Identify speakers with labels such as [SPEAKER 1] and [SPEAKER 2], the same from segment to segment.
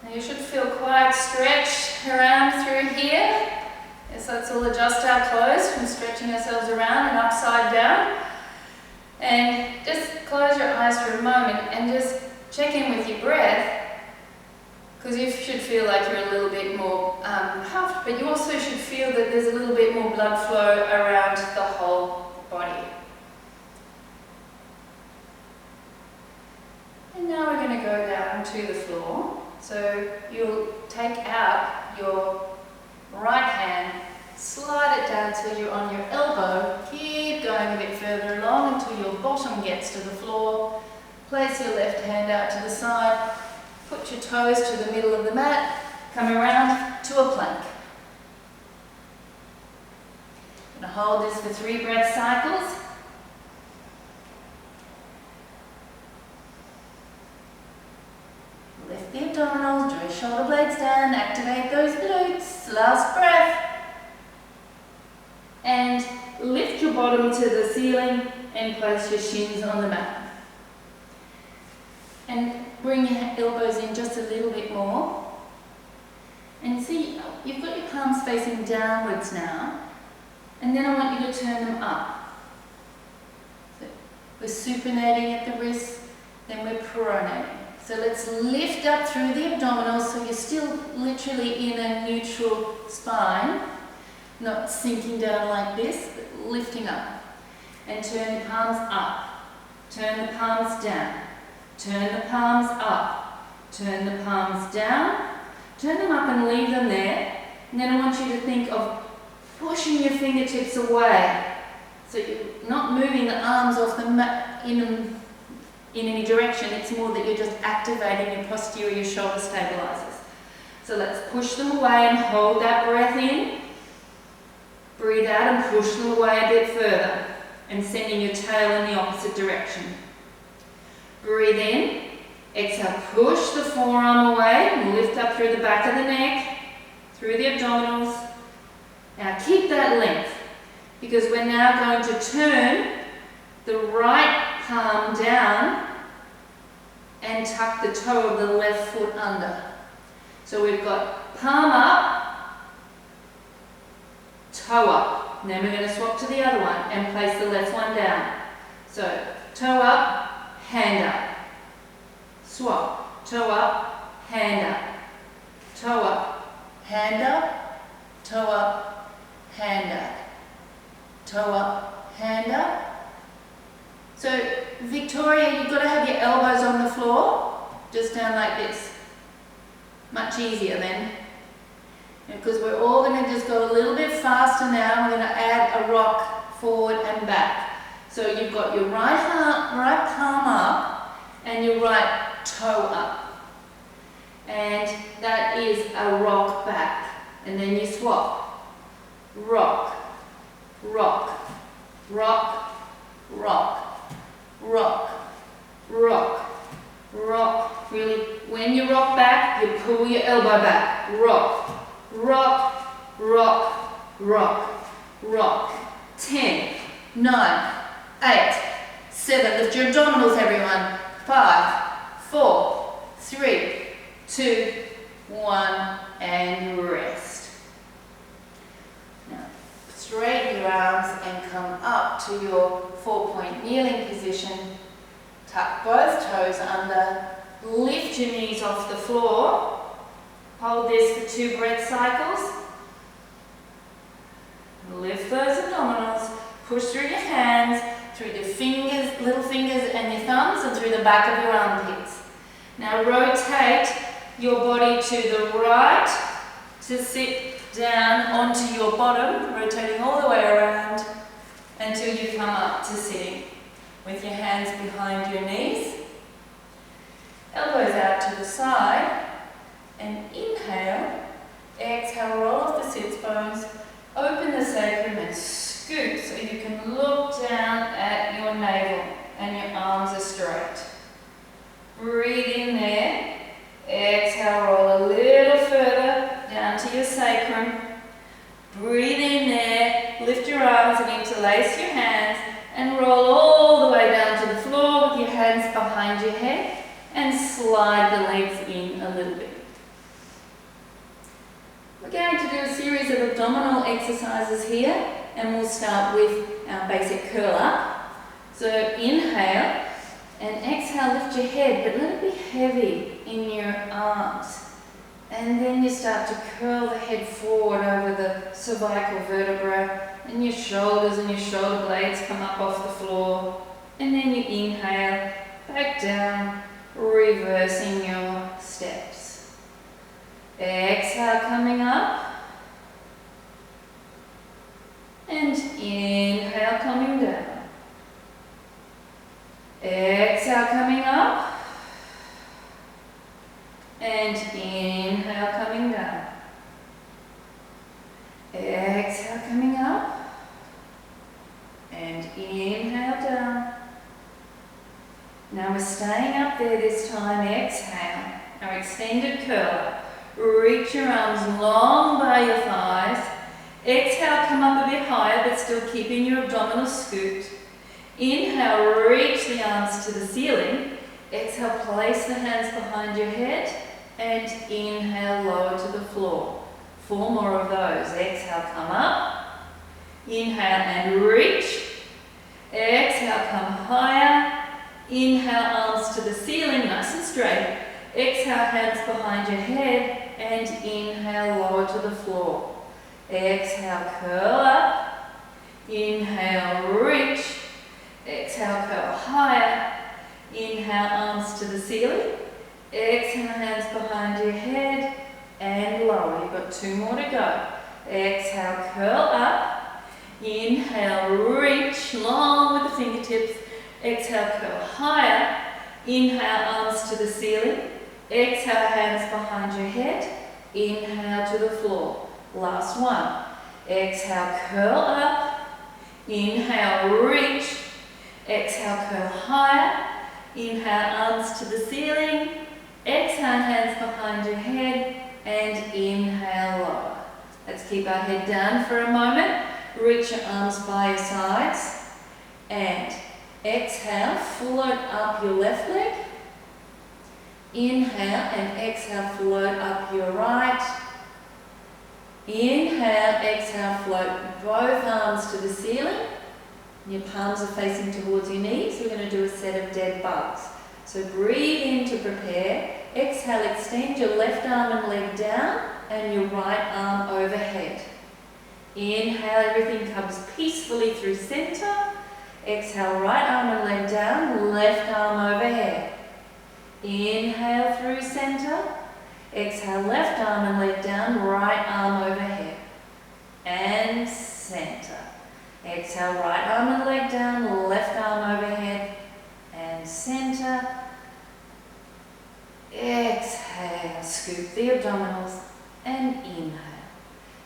[SPEAKER 1] Now you should feel quite stretched around through here. So let's all adjust our clothes from stretching ourselves around and upside down. And just close your eyes for a moment and just check in with your breath, because you should feel like you're a little bit more puffed, but you also should feel that there's a little bit more blood flow around the whole body. And now we're going to go down to the floor. So you'll take out your right hand, slide it down till you're on your elbow, keep going a bit further along until your bottom gets to the floor. Place your left hand out to the side, put your toes to the middle of the mat, come around to a plank. I'm going to hold this for 3 breath cycles. Lift the abdominals, draw your shoulder blades down, activate those glutes. Last breath. And lift your bottom to the ceiling and place your shins on the mat. And bring your elbows in just a little bit more. And see, you've got your palms facing downwards now. And then I want you to turn them up. So we're supinating at the wrists, then we're pronating. So let's lift up through the abdominals so you're still literally in a neutral spine, not sinking down like this, but lifting up. And turn the palms up, turn the palms down, turn the palms up, turn the palms down, turn them up and leave them there. And then I want you to think of pushing your fingertips away. So you're not moving the arms off the mat in any direction, it's more that you're just activating your posterior shoulder stabilizers. So let's push them away and hold that breath in. Breathe out and push them away a bit further and sending your tail in the opposite direction. Breathe in, exhale, push the forearm away and lift up through the back of the neck, through the abdominals. Now keep that length, because we're now going to turn the right palm down and tuck the toe of the left foot under. So we've got palm up, toe up. And then we're going to swap to the other one and place the left one down. So toe up, hand up. Swap. Toe up, hand up. Toe up, hand up. Toe up, hand up. Toe up, hand up. So Victoria, you've got to have your elbows on the floor, just down like this. Much easier then. Because we're all going to just go a little bit faster now. We're going to add a rock forward and back. So you've got your right palm up and your right toe up. And that is a rock back. And then you swap. Rock, rock, rock, rock. Rock, rock, rock. Really, when you rock back, you pull your elbow back. Rock, rock, rock, rock, rock. 10, 9, 8, 7. Lift your abdominals, everyone. 5, 4, 3, 2, 1, and rest. Now, straighten your arms and come up to your 4-point kneeling position. Tuck both toes under. Lift your knees off the floor. Hold this for 2 breath cycles. Lift those abdominals. Push through your hands, through the fingers, little fingers and your thumbs, and through the back of your armpits. Now rotate your body to the right to sit down onto your bottom, rotating all the way around until you come up to sitting with your hands behind your knees. Elbows out to the side, and inhale, exhale, roll off the sits bones, open the sacrum and scoot so you can look down at your navel and your arms are straight. Breathe in there, exhale, roll a little further down to your sacrum. Breathe in there, lift your arms and interlace your hands and roll all the way down to the floor with your hands behind your head and slide the legs in a little bit. going to do a series of abdominal exercises here, and we'll start with our basic curl up. So inhale and exhale, lift your head, but let it be heavy in your arms. And then you start to curl the head forward over the cervical vertebra, and your shoulders and your shoulder blades come up off the floor. And then you inhale, back down, reversing your steps. Exhale, coming up. And inhale, coming down. Exhale, coming up. And inhale, coming down. Exhale, coming up. And inhale, down. Now we're staying up there this time. Exhale, our extended curl up. Reach your arms long by your thighs. Exhale, come up a bit higher, but still keeping your abdominals scooped. Inhale, reach the arms to the ceiling. Exhale, place the hands behind your head. And inhale, lower to the floor. 4 more of those. Exhale, come up. Inhale and reach. Exhale, come higher. Inhale, arms to the ceiling, nice and straight. Exhale, hands behind your head. And inhale, lower to the floor. Exhale, curl up. Inhale, reach. Exhale, curl higher. Inhale, arms to the ceiling. Exhale, hands behind your head and lower. You've got 2 more to go. Exhale, curl up. Inhale, reach long with the fingertips. Exhale, curl higher. Inhale, arms to the ceiling. Exhale, hands behind your head. Inhale to the floor. Last one. Exhale, curl up. Inhale, reach. Exhale, curl higher. Inhale, arms to the ceiling. Exhale, hands behind your head. And inhale, lower. Let's keep our head down for a moment. Reach your arms by your sides. And exhale, float up your left leg. Inhale and exhale, float up your right. Inhale, exhale, float both arms to the ceiling. Your palms are facing towards your knees. We're going to do a set of dead bugs. So breathe in to prepare. Exhale, extend your left arm and leg down and your right arm overhead. Inhale, everything comes peacefully through center. Exhale, right arm and leg down, left arm overhead. Inhale through center. Exhale, left arm and leg down, right arm overhead. And center. Exhale, right arm and leg down, left arm overhead. And center. Exhale, scoop the abdominals and inhale.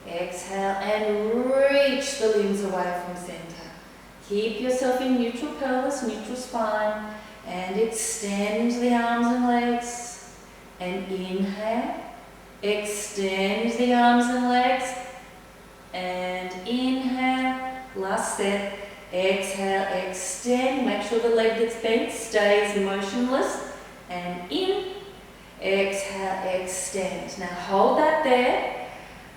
[SPEAKER 1] Exhale and reach the limbs away from center. Keep yourself in neutral pelvis, neutral spine, and extend the arms and legs. And inhale, extend the arms and legs, and inhale. Last set. Exhale, extend. Make sure the leg that's bent stays motionless. And in. Exhale, extend. Now hold that there.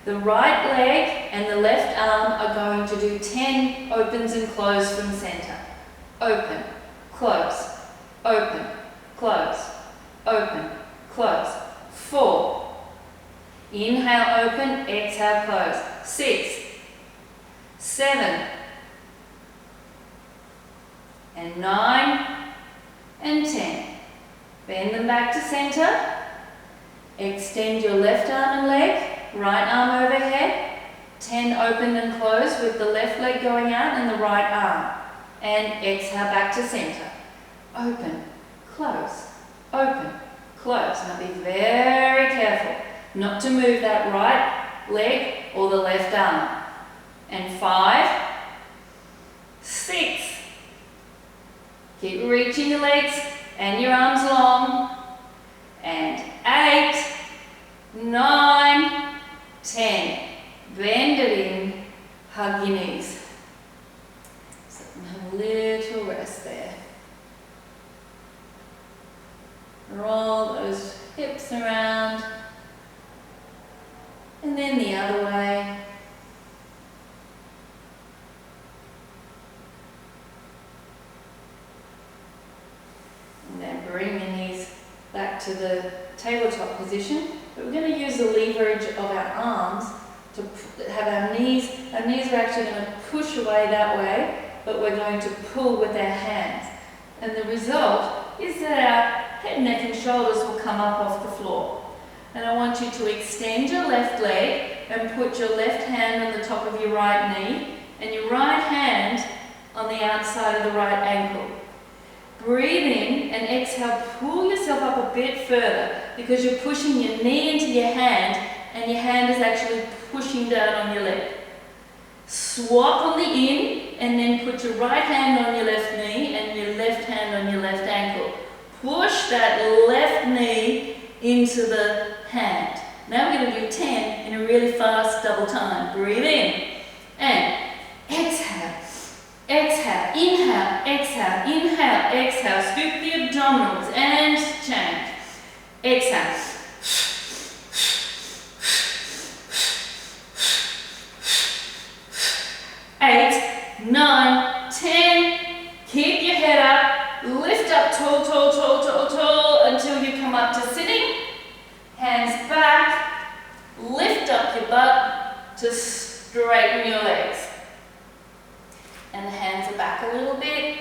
[SPEAKER 1] The right leg and the left arm are going to do 10 opens and close from center. Open, close, open, close, open, close. 4. Inhale, open, exhale, close. 6, 7, and 9, and 10. Bend them back to center. Extend your left arm and leg. Right arm overhead, 10 open and close with the left leg going out and the right arm. And exhale back to center. Open, close, open, close. Now be very careful not to move that right leg or the left arm. And 5, 6. Keep reaching your legs and your arms long. And 8, 9, 10. Bend it in, hug your knees. So have a little rest there. Roll those hips around. And then the other to the tabletop position, but we're going to use the leverage of our arms to have our knees are actually going to push away that way, but we're going to pull with our hands. And the result is that our head, neck and shoulders will come up off the floor. And I want you to extend your left leg and put your left hand on the top of your right knee and your right hand on the outside of the right ankle. Breathe in and exhale, pull yourself up a bit further because you're pushing your knee into your hand and your hand is actually pushing down on your leg. Swap on the in and then put your right hand on your left knee and your left hand on your left ankle. Push that left knee into the hand. Now we're going to do 10 in a really fast double time. Breathe in and exhale, exhale, inhale, exhale, inhale, exhale. Scoop the abdominals and change. Exhale. 8, 9, 10. Keep your head up. Lift up tall, tall, tall, tall, tall until you come up to sitting. Hands back. Lift up your butt to straighten your legs. And the hands are back a little bit.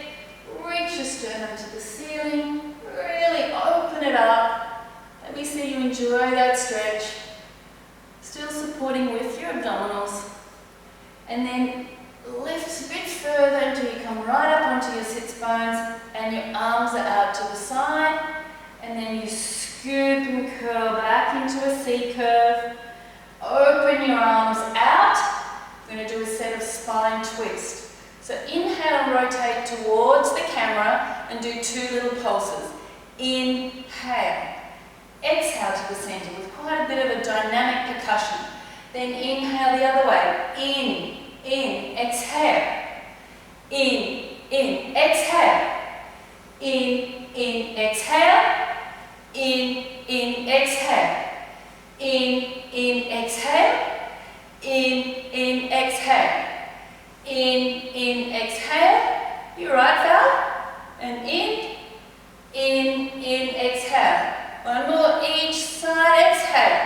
[SPEAKER 1] Reach your sternum to the ceiling. Really open it up. Let me see you enjoy that stretch. Still supporting with your abdominals. And then lift a bit further until you come right up onto your sits bones and your arms are out to the side. And then you scoop and curl back into a C curve. Open your arms out. We're going to do a set of spine twists. So inhale, rotate towards the camera and do 2 little pulses. Inhale. Exhale to the center with quite a bit of a dynamic percussion. Then inhale the other way. In, exhale. In, exhale. In, exhale. In, exhale. In, exhale. In, exhale. In, exhale. You right, Val? And in, exhale. One more each side, exhale.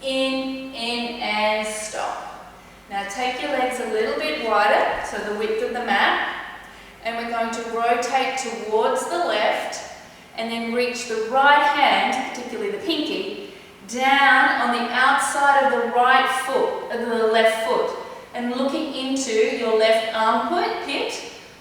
[SPEAKER 1] In, and stop. Now take your legs a little bit wider, so the width of the mat, and we're going to rotate towards the left and then reach the right hand, particularly the pinky, down on the outside of the right foot, of the left foot, and looking into your left armpit pit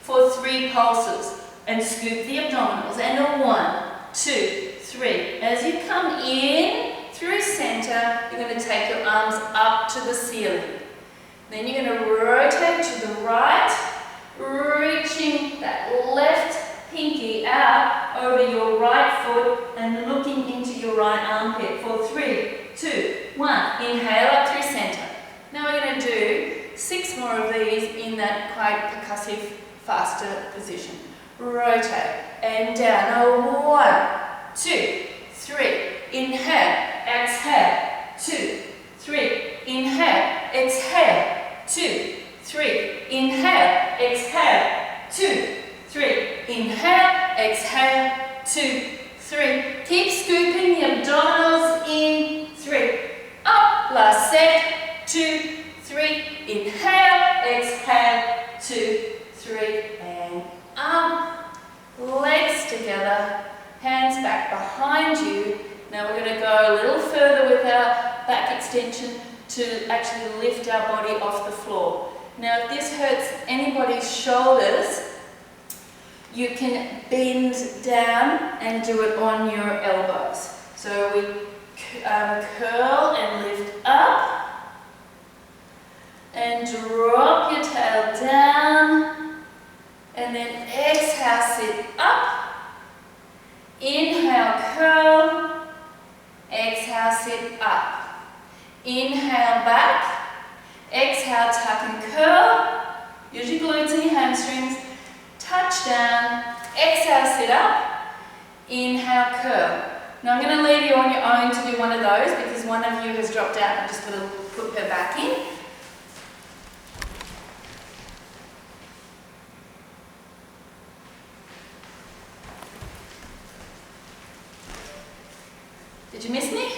[SPEAKER 1] for 3 pulses, and scoop the abdominals, and a 1, 2, 3. As you come in through center, you're going to take your arms up to the ceiling. Then you're going to rotate to the right, reaching that left pinky out over your right foot and looking into your right armpit for 3, 2, 1. Inhale up through center. Now we're going to do 6 more of these in that quite percussive, faster position. Rotate and down. Now 1, 2, 3. Inhale, exhale. 2, 3. Inhale, exhale. 2, 3. Inhale, exhale. 2, 3. Inhale, exhale. 2, 3. Keep scooping the abdominals in. 3. Up. Last set. 2, 3. Inhale, exhale. 2, 3. And up. Legs together. Hands back behind you. Now we're going to go a little further with our back extension to actually lift our body off the floor. Now if this hurts anybody's shoulders, you can bend down and do it on your elbows. So we curl and lift up and drop your tail down and then exhale, sit up. Inhale, curl. Exhale, sit up. Inhale, back. Exhale, tuck and curl. Use your glutes and your hamstrings. Touch down. Exhale, sit up. Inhale, curl. Now I'm going to leave you on your own to do one of those because one of you has dropped out. I'm just going to put her back in. Did you miss me?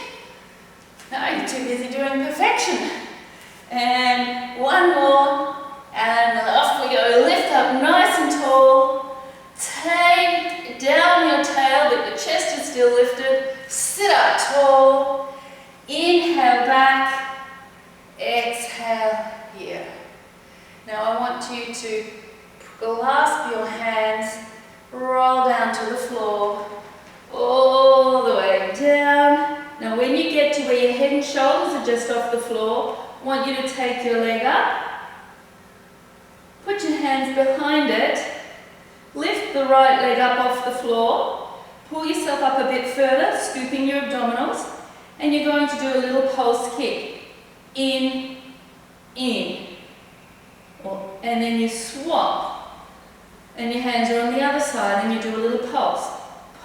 [SPEAKER 1] No, you're too busy doing perfection. And one more, and off we go. Lift up nice and tall. Take down your tail, but your chest is still lifted. Sit up tall. Inhale back. Exhale here. Now I want you to clasp your hands, roll down to the floor, all the way down. Now when you get to where your head and shoulders are just off the floor, I want you to take your leg up, put your hands behind it, lift the right leg up off the floor, pull yourself up a bit further, scooping your abdominals, and you're going to do a little pulse kick. In, and then you swap, and your hands are on the other side, and you do a little pulse,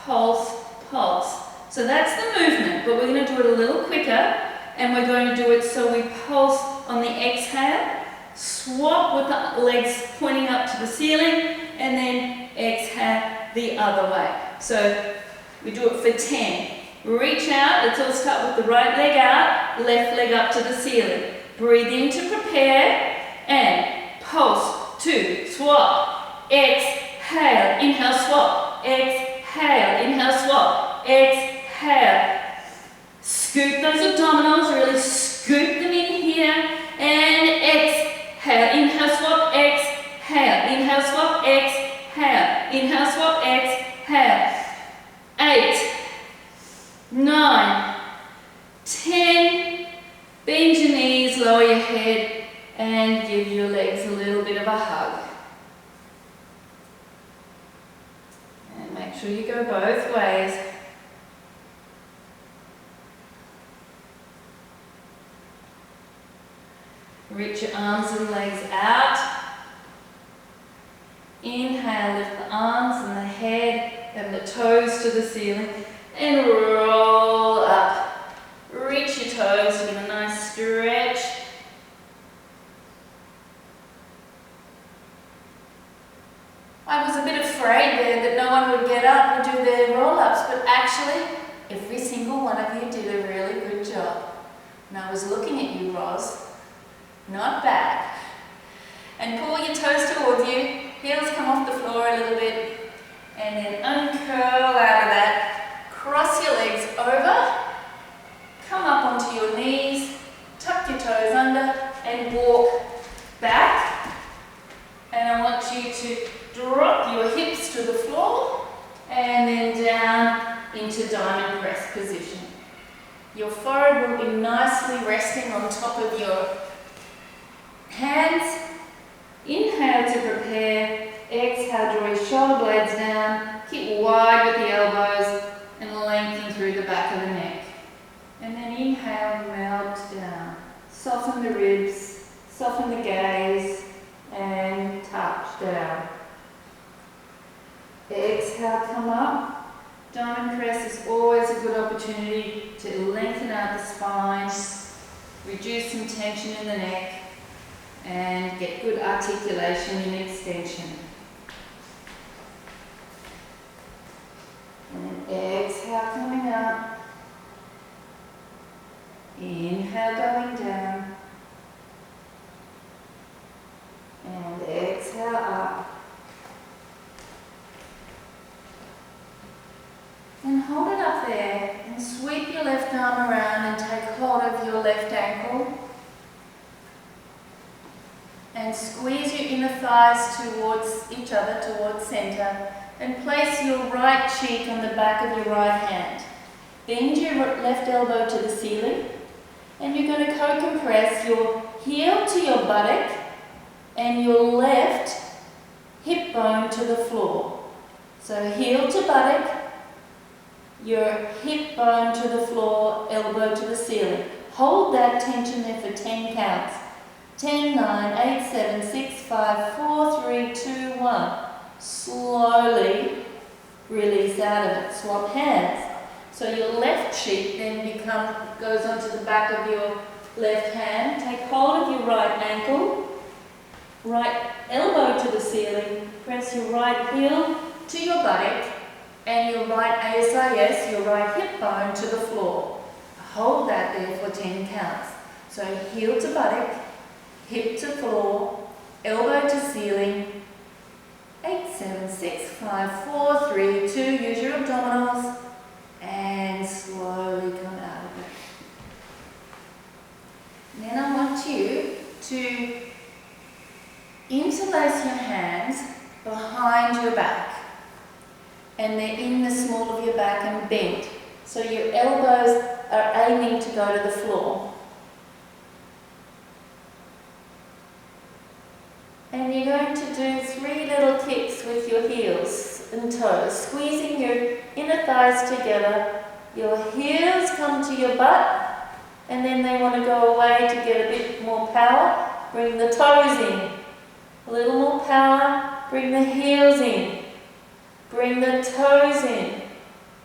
[SPEAKER 1] pulse, pulse. So that's the movement, but we're going to do it a little quicker, and we're going to do it so we pulse on the exhale, swap with the legs pointing up to the ceiling, and then exhale the other way. So we do it for 10. Reach out, let's all start with the right leg out, left leg up to the ceiling. Breathe in to prepare, and pulse, 2, swap, exhale, inhale, swap, exhale, inhale, swap, exhale. Scoop those abdominals, really scoop them in here, and exhale, inhale, swap, exhale, inhale, swap, exhale, inhale, swap, exhale. 8, 9, 10, bend your knees, lower your head, and give your legs a little bit of a hug. And make sure you go both ways. Reach your arms and legs out. Inhale, lift the arms and the head and the toes to the ceiling. And roll up. Reach your toes to get a nice stretch. I was a bit afraid there that no one would get up and do their roll-ups, but actually every single one of you did a really good job. And I was looking at you, Roz. Not bad. And pull your toes towards you. Heels come off the floor a little bit. And then uncurl out of that. Cross your legs over. Come up onto your knees. Tuck your toes under and walk back. And I want you to drop your hips to the floor and then down into diamond press position. Your forehead will be nicely resting on top of your hands. Inhale to prepare. Exhale, draw your shoulder blades down. Keep wide with the elbows and lengthen through the back of the neck. And then inhale, melt down. Soften the ribs, soften the gaze, and touch down. Exhale, come up. Diamond press is always a good opportunity to lengthen out the spine, reduce some tension in the neck, and get good articulation and extension. And exhale, coming up. Inhale, going down. And exhale, up. And hold it up there and sweep your left arm around and take hold of your left ankle. And squeeze your inner thighs towards each other, towards center. And place your right cheek on the back of your right hand. Bend your left elbow to the ceiling. And you're going to co-compress your heel to your buttock and your left hip bone to the floor. So heel to buttock, your hip bone to the floor, elbow to the ceiling. Hold that tension there for 10 counts. 10, 9, 8, 7, 6, 5, 4, 3, 2, 1. Slowly release out of it. Swap hands. So your left cheek then goes onto the back of your left hand. Take hold of your right ankle. Right elbow to the ceiling. Press your right heel to your buttock and your right ASIS, your right hip bone to the floor. Hold that there for 10 counts. So heel to buttock, hip to floor, elbow to ceiling. 8, 7, 6, 5, 4, 3, 2. Use your abdominals and slowly come out of it. Then I want you to interlace your hands behind your back, and they're in the small of your back and bent. So your elbows are aiming to go to the floor. And you're going to do 3 little kicks with your heels and toes, squeezing your inner thighs together. Your heels come to your butt, and then they want to go away to get a bit more power. Bring the toes in. A little more power. Bring the heels in. Bring the toes in.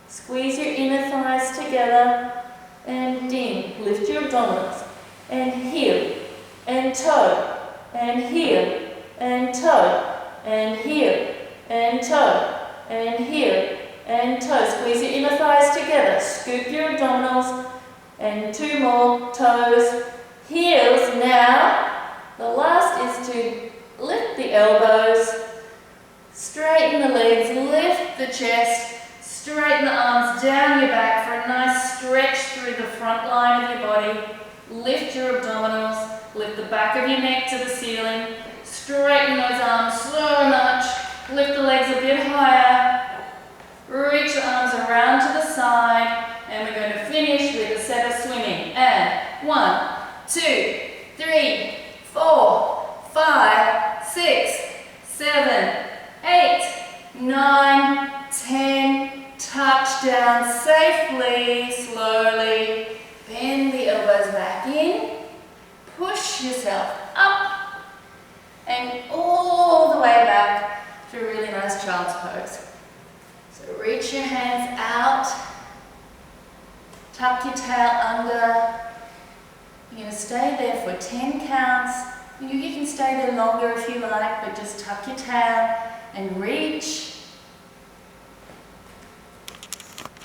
[SPEAKER 1] Squeeze your inner thighs together and in. Lift your abdominals. And heel. And toe. And heel. And toe. And heel. And toe. And heel. And toe. Squeeze your inner thighs together. Scoop your abdominals. And 2 more. Toes. Heels. Now, the last is to lift the elbows. Straighten the legs. Lift the chest. Straighten the arms down your back for a nice stretch through the front line of your body. Lift your abdominals. Lift the back of your neck to the ceiling. Straighten those arms so much. Lift the legs a bit higher. Reach the arms around to the side. And we're going to finish with a set of swimming. And 1, 2, 3, 4, 5, 6, 7, 8, 9, 10. Touchdown safely, slowly. Bend the elbows back in. Push yourself up. And all the way back to a really nice child's pose. So reach your hands out. Tuck your tail under. You're going to stay there for 10 counts. You can stay there longer if you like, but just tuck your tail and reach.